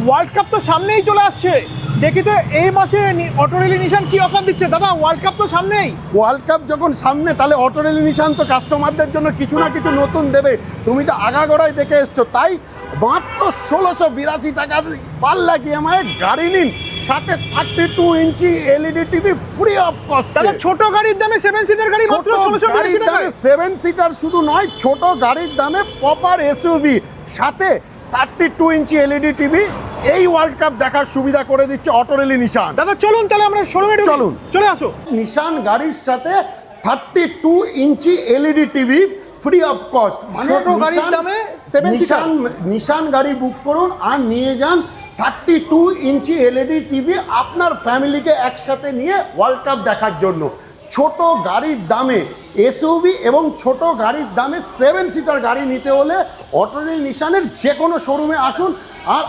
World cup তো সামনেই চলে আসছে, দেখি তো এই মাসে অটো রেলি নিশান কি অফার দিচ্ছে। দাদা ওয়ার্ল্ড কাপ তো সামনেই। ওয়ার্ল্ড কাপ যখন সামনে, তাহলে অটো রেলি নিশান তো কাস্টমারদের জন্য কিছু না কিছু নতুন দেবে। তুমি তো আগাগোড়ায় দেখে এসছো, তাই মাত্র 1682 টাকা পার লাগিয়ে আমায় গাড়ি নিন, সাথে 32 inch LED TV free of cost. দাদা ছোট গাড়ির দামে 7 সিটার গাড়ি মাত্র 1682 টাকায়। 7 সিটার শুধু নয়, ছোট গাড়ির দামে প্রপার এসইউভি, সাথে 32 ইঞ্চি এলইডি টিভি, এই ওয়ার্ল্ড কাপ দেখার সুবিধা করে দিচ্ছে অটো রেলি নিশান। দাদা চলুন তাহলে আমরা শোরুমে চলুন। চলে আসো। নিশান গাড়ির সাথে 32 inch LED TV free of cost, ছোট গাড়ির দামে 7 সিটার। নিশান গাড়ি বুক করুন আর নিয়ে যান 32 ইঞ্চি এলইডি টিভি আপনার ফ্যামিলিকে একসাথে নিয়ে ওয়ার্ল্ড কাপ দেখার জন্য। ছোট গাড়ির দামে এসইউভি এবং ছোট গাড়ির দামে 7 সিটার গাড়ি নিতে হলে অটো রেল নিশানের যে কোনো শোরুমে আসুন। আর